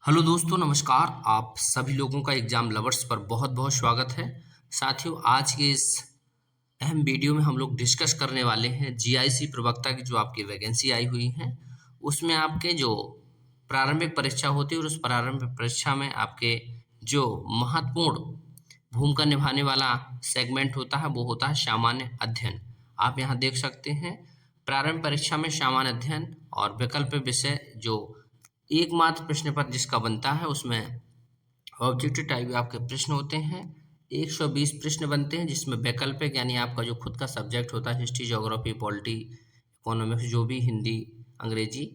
Hello दोस्तों, नमस्कार। आप सभी लोगों का एग्जाम लवर्स पर बहुत बहुत स्वागत है। साथियों, आज के इस अहम वीडियो में हम लोग डिस्कस करने वाले हैं जीआईसी प्रवक्ता की जो आपकी वैकेंसी आई हुई है उसमें आपके जो प्रारंभिक परीक्षा होती है और उस प्रारंभिक परीक्षा में आपके जो महत्वपूर्ण भूमिका निभाने वाला सेगमेंट होता है वो होता है सामान्य अध्ययन। आप यहाँ देख सकते हैं प्रारंभिक परीक्षा में सामान्य अध्ययन और विकल्प विषय जो एकमात्र प्रश्न पत्र जिसका बनता है उसमें ऑब्जेक्टिव टाइप आपके प्रश्न होते हैं। 120 प्रश्न बनते हैं जिसमें वैकल्पिक यानी आपका जो खुद का सब्जेक्ट होता है हिस्ट्री, ज्योग्राफी, पॉलिटी, इकोनॉमिक्स, जो भी हिंदी, अंग्रेजी,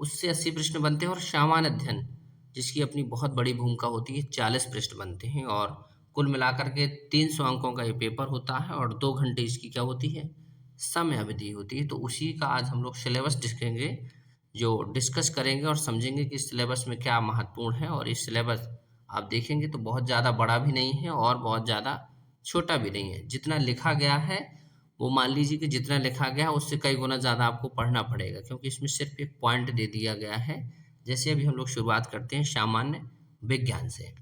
उससे 80 प्रश्न बनते हैं। और सामान्य अध्ययन जिसकी अपनी बहुत बड़ी भूमिका होती है, 40 प्रश्न बनते हैं और कुल मिलाकर के 300 अंकों का ये पेपर होता है और 2 घंटे इसकी क्या होती है, समय अवधि होती है। तो उसी का आज हम लोग सिलेबस डिस्कस करेंगे और समझेंगे कि इस सिलेबस में क्या महत्वपूर्ण है। और इस सिलेबस आप देखेंगे तो बहुत ज़्यादा बड़ा भी नहीं है और बहुत ज़्यादा छोटा भी नहीं है। जितना लिखा गया है वो मान लीजिए कि जितना लिखा गया है उससे कई गुना ज़्यादा आपको पढ़ना पड़ेगा, क्योंकि इसमें सिर्फ एक पॉइंट दे दिया गया है। जैसे अभी हम लोग शुरुआत करते हैं सामान्य विज्ञान से।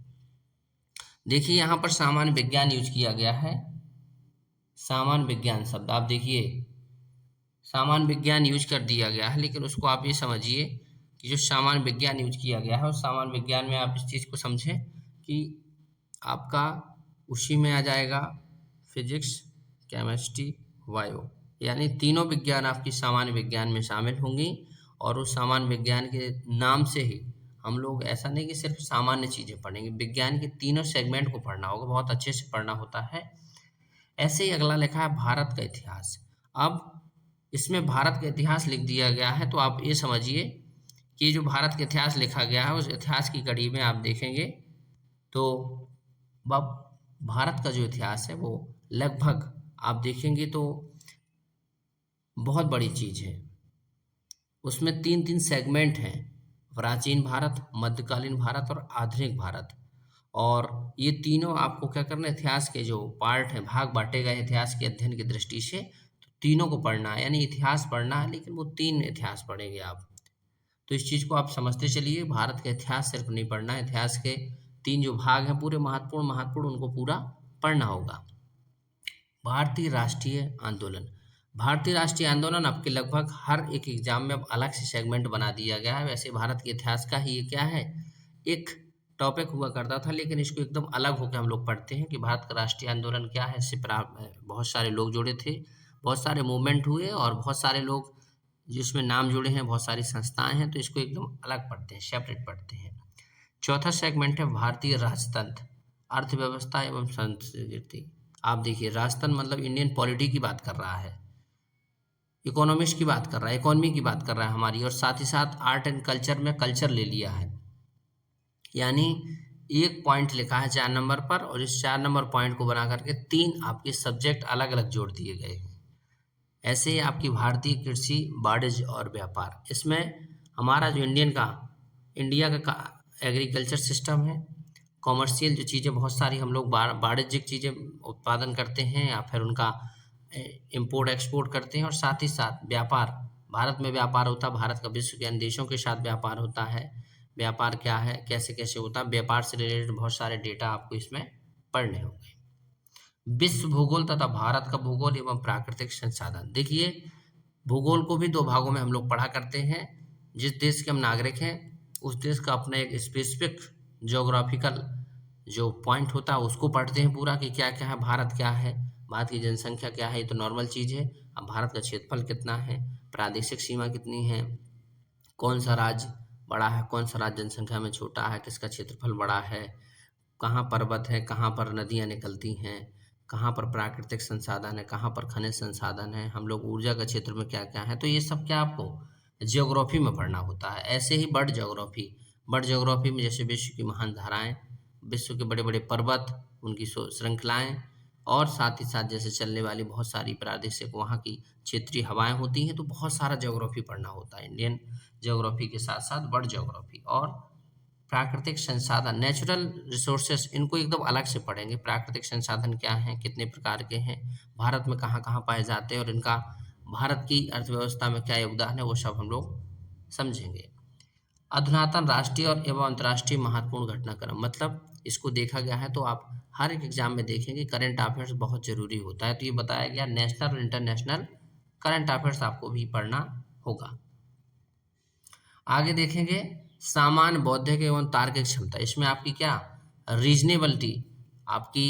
देखिए यहाँ पर सामान्य विज्ञान यूज किया गया है। सामान्य विज्ञान शब्द आप देखिए, सामान्य विज्ञान यूज कर दिया गया है, लेकिन उसको आप ये समझिए कि जो सामान्य विज्ञान यूज किया गया है उस सामान्य विज्ञान में आप इस चीज़ को समझें कि आपका उसी में आ जाएगा फिजिक्स, केमिस्ट्री, बायो, यानी तीनों विज्ञान आपकी सामान्य विज्ञान में शामिल होंगी। और उस सामान्य विज्ञान के नाम से ही हम लोग ऐसा नहीं कि सिर्फ सामान्य चीज़ें पढ़ेंगे, विज्ञान के तीनों सेगमेंट को पढ़ना होगा, बहुत अच्छे से पढ़ना होता है। ऐसे ही अगला लिखा है भारत का इतिहास। अब इसमें भारत का इतिहास लिख दिया गया है, तो आप ये समझिए कि जो भारत का इतिहास लिखा गया है उस इतिहास की कड़ी में आप देखेंगे तो अब भारत का जो इतिहास है वो लगभग आप देखेंगे तो बहुत बड़ी चीज़ है। उसमें 3-3 सेगमेंट हैं, प्राचीन भारत, मध्यकालीन भारत और आधुनिक भारत। और ये तीनों आपको क्या करना है, इतिहास के जो पार्ट हैं, भाग बांटे गए इतिहास के अध्ययन की दृष्टि से, तो तीनों को पढ़ना है, यानी इतिहास पढ़ना है, लेकिन वो 3 इतिहास पढ़ेंगे आप। तो इस चीज़ को आप समझते चलिए, भारत का इतिहास सिर्फ नहीं पढ़ना है, इतिहास के 3 जो भाग हैं पूरे महत्वपूर्ण उनको पूरा पढ़ना होगा। भारतीय राष्ट्रीय आंदोलन। भारतीय राष्ट्रीय आंदोलन आपके लगभग हर एक एग्जाम में अब अलग से सेगमेंट बना दिया गया है। वैसे भारत के इतिहास का ही ये क्या है, एक टॉपिक हुआ करता था, लेकिन इसको एकदम अलग होकर हम लोग पढ़ते हैं कि भारत का राष्ट्रीय आंदोलन क्या है। इससे बहुत सारे लोग जुड़े थे, बहुत सारे मूवमेंट हुए और बहुत सारे लोग जिसमें नाम जुड़े हैं, बहुत सारी संस्थाएं हैं, तो इसको एकदम अलग पढ़ते हैं, सेपरेट पढ़ते हैं। चौथा सेगमेंट है भारतीय राजतंत्र, अर्थव्यवस्था एवं संस्कृति। आप देखिए, राजतंत्र मतलब इंडियन पॉलिटी की बात कर रहा है, इकोनॉमिक्स की बात कर रहा है, इकोनॉमी की बात कर रहा है हमारी, और साथ ही साथ आर्ट एंड कल्चर में कल्चर ले लिया है। यानी एक पॉइंट लिखा है 4 नंबर पर और इस 4 नंबर पॉइंट को बना करके 3 आपके सब्जेक्ट अलग अलग जोड़ दिए गए हैं। ऐसे ही आपकी भारतीय कृषि, वाणिज्य और व्यापार, इसमें हमारा जो इंडिया का एग्रीकल्चर सिस्टम है, कॉमर्शियल जो चीज़ें बहुत सारी हम लोग वाणिज्यिक चीज़ें उत्पादन करते हैं या फिर उनका इम्पोर्ट एक्सपोर्ट करते हैं, और साथ ही साथ व्यापार, भारत में व्यापार होता है, भारत का विश्व के अन्य देशों के साथ व्यापार होता है। व्यापार क्या है, कैसे कैसे होता है, व्यापार से रिलेटेड बहुत सारे डेटा आपको इसमें पढ़ने होंगे। विश्व भूगोल तथा भारत का भूगोल एवं प्राकृतिक संसाधन। देखिए, भूगोल को भी 2 भागों में हम लोग पढ़ा करते हैं। जिस देश के हम नागरिक हैं उस देश का अपना एक स्पेसिफिक ज्योग्राफिकल जो पॉइंट होता है उसको पढ़ते हैं पूरा कि क्या क्या है, भारत क्या है, भारत की जनसंख्या क्या है, ये तो नॉर्मल चीज़ है। अब भारत का क्षेत्रफल कितना है, प्रादेशिक सीमा कितनी है, कौन सा राज्य बड़ा है, कौन सा राज्य जनसंख्या में छोटा है, किसका क्षेत्रफल बड़ा है, कहाँ पर्वत है, कहाँ पर नदियाँ निकलती हैं, कहाँ पर प्राकृतिक संसाधन है, कहाँ पर खनिज संसाधन है, हम लोग ऊर्जा के क्षेत्र में क्या क्या है। तो ये सब क्या आपको जियोग्राफी में पढ़ना होता है। ऐसे ही बर्ड ज्योग्राफी में जैसे विश्व की महान धाराएं, विश्व के बड़े बड़े पर्वत, उनकी श्रृंखलाएं, और साथ ही साथ जैसे चलने वाली बहुत सारी प्रादेशिक वहाँ की क्षेत्रीय हवाएं होती हैं। तो बहुत सारा ज्योग्राफी पढ़ना होता है, इंडियन ज्योग्राफी के साथ साथ बर्ड ज्योग्राफी। और प्राकृतिक संसाधन, नेचुरल रिसोर्सेस, इनको एकदम अलग से पढ़ेंगे। प्राकृतिक संसाधन क्या हैं, कितने प्रकार के हैं, भारत में कहाँ कहाँ पाए जाते हैं और इनका भारत की अर्थव्यवस्था में क्या योगदान है, वो सब हम लोग समझेंगे। अधुनातन राष्ट्रीय और एवं अंतर्राष्ट्रीय महत्वपूर्ण घटनाक्रम, मतलब इसको देखा गया है तो आप हर एक एग्जाम में देखेंगे करंट अफेयर्स बहुत जरूरी होता है, तो ये बताया गया नेशनल और इंटरनेशनल करंट अफेयर्स आपको भी पढ़ना होगा। आगे देखेंगे सामान्य बौद्धिक एवं तार्किक क्षमता, इसमें आपकी क्या रीजनेबिलिटी, आपकी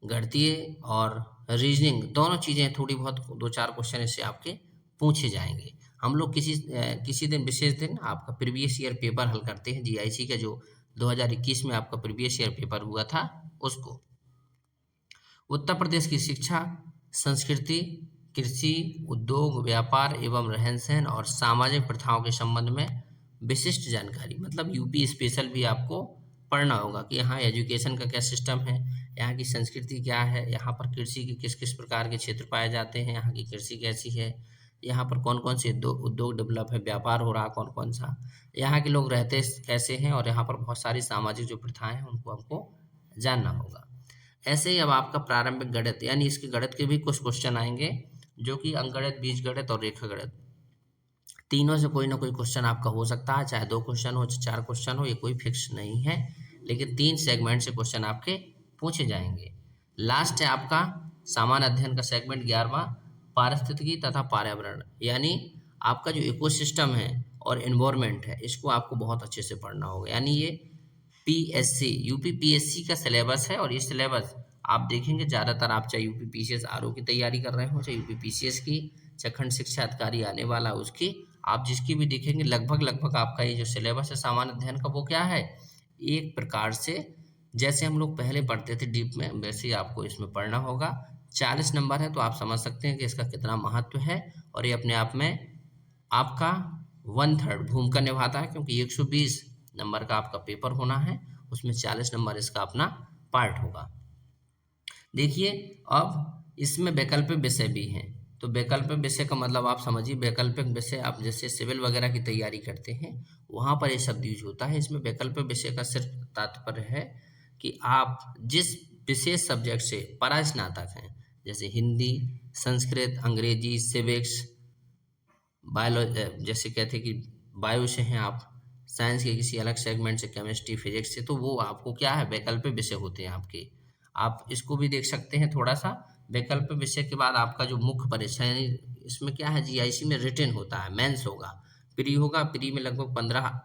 गणितीय और रीजनिंग दोनों चीज़ें थोड़ी बहुत 2-4 क्वेश्चन इससे आपके पूछे जाएंगे। हम लोग किसी दिन विशेष दिन आपका प्रीवियस ईयर पेपर हल करते हैं, जीआईसी का जो 2021 में आपका प्रीवियस ईयर पेपर हुआ था उसको। उत्तर प्रदेश की शिक्षा, संस्कृति, कृषि, उद्योग, व्यापार एवं रहन सहन और सामाजिक प्रथाओं के संबंध में विशिष्ट जानकारी, मतलब यूपी स्पेशल भी आपको पढ़ना होगा कि यहाँ एजुकेशन का क्या सिस्टम है, यहाँ की संस्कृति क्या है, यहाँ पर कृषि के किस किस प्रकार के क्षेत्र पाए जाते हैं, यहाँ की कृषि कैसी है, यहाँ पर कौन कौन से उद्योग डेवलप है, व्यापार हो रहा कौन कौन सा, यहाँ के लोग रहते कैसे हैं, और यहाँ पर बहुत सारी सामाजिक जो प्रथाएं हैं उनको हमको जानना होगा। ऐसे ही अब आपका प्रारंभिक गणित, यानी इसके गणित के भी कुछ क्वेश्चन आएंगे जो कि अंकगणित, बीजगणित और रेखा गणित, तीनों से कोई ना कोई क्वेश्चन आपका हो सकता है, चाहे 2 क्वेश्चन हो चाहे 4 क्वेश्चन हो, ये कोई फिक्स नहीं है, लेकिन 3 सेगमेंट से क्वेश्चन आपके पूछे जाएंगे। लास्ट है आपका सामान्य अध्ययन का सेगमेंट 11वां, पारिस्थितिकी तथा पर्यावरण, यानी आपका जो इकोसिस्टम है और एनवायरनमेंट है इसको आपको बहुत अच्छे से पढ़ना होगा। यानी ये पीएससी यूपी पीएससी का सिलेबस है, और ये सिलेबस आप देखेंगे ज़्यादातर आप चाहे यूपी पीसीएस आरओ की तैयारी कर रहे हो, चाहे यूपी पीसीएस की, चाहे खंड शिक्षा अधिकारी आने वाला उसकी, आप जिसकी भी देखेंगे लगभग आपका ये जो सिलेबस है सामान्य अध्ययन का वो क्या है, एक प्रकार से जैसे हम लोग पहले पढ़ते थे डीप में वैसे ही आपको इसमें पढ़ना होगा। 40 नंबर है तो आप समझ सकते हैं कि इसका कितना महत्व है, और ये अपने आप में आपका 1/3 भूमिका निभाता है, क्योंकि 120 नंबर का आपका पेपर होना है, उसमें 40 नंबर इसका अपना पार्ट होगा। देखिए अब इसमें वैकल्पिक विषय भी हैं, तो वैकल्पिक विषय का मतलब आप समझिए, वैकल्पिक विषय आप जैसे सिविल वगैरह की तैयारी करते हैं वहाँ पर ये शब्द यूज होता है। इसमें वैकल्पिक विषय का सिर्फ तात्पर्य है कि आप जिस विशेष सब्जेक्ट से परास्नातक हैं, जैसे हिंदी, संस्कृत, अंग्रेजी, सिविक्स, जैसे कहते हैं कि बायो से हैं आप, साइंस के किसी अलग सेगमेंट से, केमिस्ट्री, फिजिक्स से, तो वो आपको क्या है वैकल्पिक विषय होते हैं आपके। आप इसको भी देख सकते हैं थोड़ा सा। वैकल्पिक विषय के बाद आपका जो मुख्य परीक्षा यानी इसमें क्या है, जीआईसी में रिटन होता है, मेंस होगा, प्री होगा। प्री में लगभग 15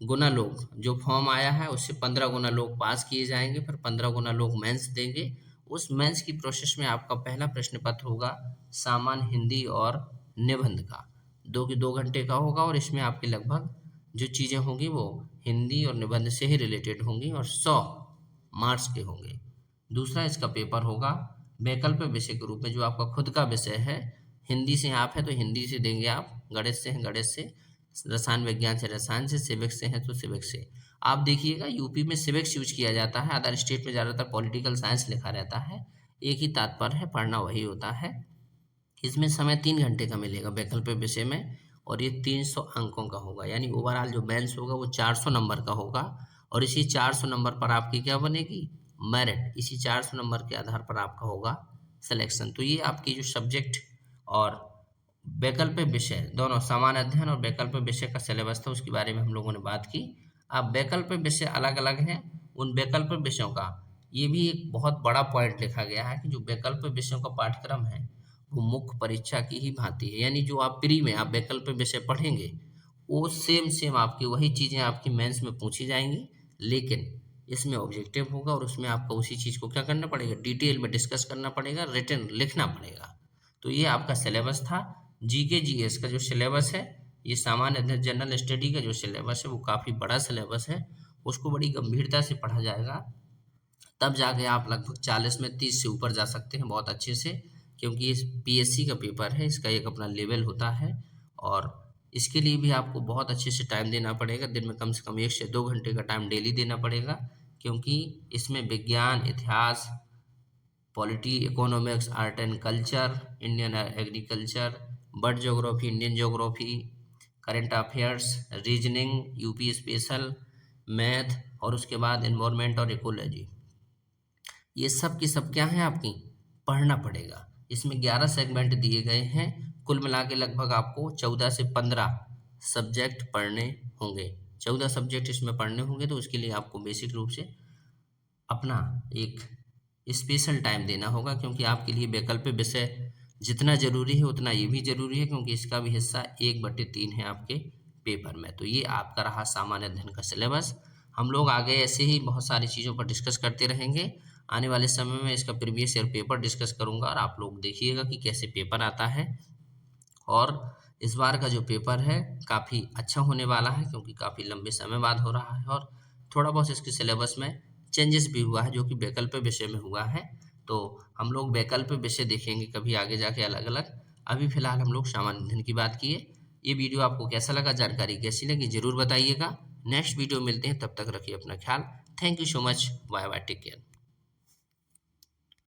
गुना लोग, जो फॉर्म आया है उससे 15 गुना लोग पास किए जाएंगे, फिर 15 गुना लोग मेंस देंगे। उस मेंस की प्रोसेस में आपका पहला प्रश्न पत्र होगा सामान्य हिंदी और निबंध का, 2 घंटे का होगा, और इसमें आपके लगभग जो चीज़ें होंगी वो हिंदी और निबंध से ही रिलेटेड होंगी और 100 मार्क्स के होंगे। दूसरा इसका पेपर होगा वैकल्पिक विषय के रूप में, जो आपका खुद का विषय है, हिंदी से आप है तो हिंदी से देंगे आप, गणित से हैं गणित से, रसायन विज्ञान से रसायन से, सिविक्स से हैं तो सिविक्स से। आप देखिएगा यूपी में सिविक्स यूज किया जाता है, अदर स्टेट में ज़्यादातर पॉलिटिकल साइंस लिखा रहता है, एक ही तात्पर्य है, पढ़ना वही होता है। इसमें समय 3 घंटे का मिलेगा वैकल्पिक विषय में, और ये 300 अंकों का होगा, यानी ओवरऑल जो मेंस होगा वो 400 नंबर का होगा, और इसी 400 नंबर पर आपकी क्या बनेगी, मेरिट, इसी 400 नंबर के आधार पर आपका होगा सिलेक्शन। तो ये आपकी जो सब्जेक्ट और वैकल्पिक विषय दोनों, सामान्य अध्ययन और वैकल्पिक विषय का सिलेबस था, उसके बारे में हम लोगों ने बात की। अब वैकल्पिक विषय अलग अलग हैं, उन वैकल्पिक विषयों का ये भी एक बहुत बड़ा पॉइंट लिखा गया है कि जो वैकल्पिक विषयों का पाठ्यक्रम है वो मुख्य परीक्षा की ही भांति है, यानी जो आप प्री में आप वैकल्पिक विषय पढ़ेंगे वो सेम आपकी वही चीज़ें आपकी मेंस में पूछी जाएंगी, लेकिन इसमें ऑब्जेक्टिव होगा और उसमें आपको उसी चीज़ को क्या करना पड़ेगा, डिटेल में डिस्कस करना पड़ेगा, रिटन लिखना पड़ेगा। तो ये आपका सिलेबस था। जीके जीएस का जो सिलेबस है, ये सामान्य अध्ययन जनरल स्टडी का जो सिलेबस है वो काफ़ी बड़ा सिलेबस है, उसको बड़ी गंभीरता से पढ़ा जाएगा, तब जाके आप लगभग 40 में 30 से ऊपर जा सकते हैं बहुत अच्छे से, क्योंकि ये पीएससी का पेपर है, इसका एक अपना लेवल होता है, और इसके लिए भी आपको बहुत अच्छे से टाइम देना पड़ेगा, दिन में कम से कम 1 से 2 घंटे का टाइम डेली देना पड़ेगा, क्योंकि इसमें विज्ञान, इतिहास, polity, economics, art and culture, Indian agriculture, bird geography, Indian geography, current affairs, reasoning, UP special, math, और उसके बाद एनवायरनमेंट और इकोलॉजी, ये सब की सब क्या है आपकी पढ़ना पड़ेगा। इसमें 11 सेगमेंट दिए गए हैं, कुल मिला के लगभग आपको 14 से 15 सब्जेक्ट पढ़ने होंगे। 14 सब्जेक्ट इसमें पढ़ने होंगे, तो उसके लिए आपको बेसिक रूप से अपना एक स्पेशल टाइम देना होगा, क्योंकि आपके लिए वैकल्पिक विषय जितना ज़रूरी है उतना ये भी ज़रूरी है, क्योंकि इसका भी हिस्सा 1/3 है आपके पेपर में। तो ये आपका रहा सामान्य अध्ययन का सिलेबस। हम लोग आगे ऐसे ही बहुत सारी चीज़ों पर डिस्कस करते रहेंगे। आने वाले समय में इसका प्रीवियस ईयर पेपर डिस्कस करूँगा और आप लोग देखिएगा कि कैसे पेपर आता है। और इस बार का जो पेपर है काफ़ी अच्छा होने वाला है, क्योंकि काफ़ी लंबे समय बाद हो रहा है और थोड़ा बहुत इसके सिलेबस में चेंजेस भी हुआ है, जो कि वैकल्पिक विषय में हुआ है। तो हम लोग वैकल्पिक विषय देखेंगे कभी आगे जाके अलग अलग। अभी फिलहाल हम लोग सामान्य अध्ययन की बात किए। ये वीडियो आपको कैसा लगा, जानकारी कैसी लगी, ज़रूर बताइएगा। नेक्स्ट वीडियो मिलते हैं, तब तक रखिए अपना ख्याल। Thank you so much. Bye bye, take care.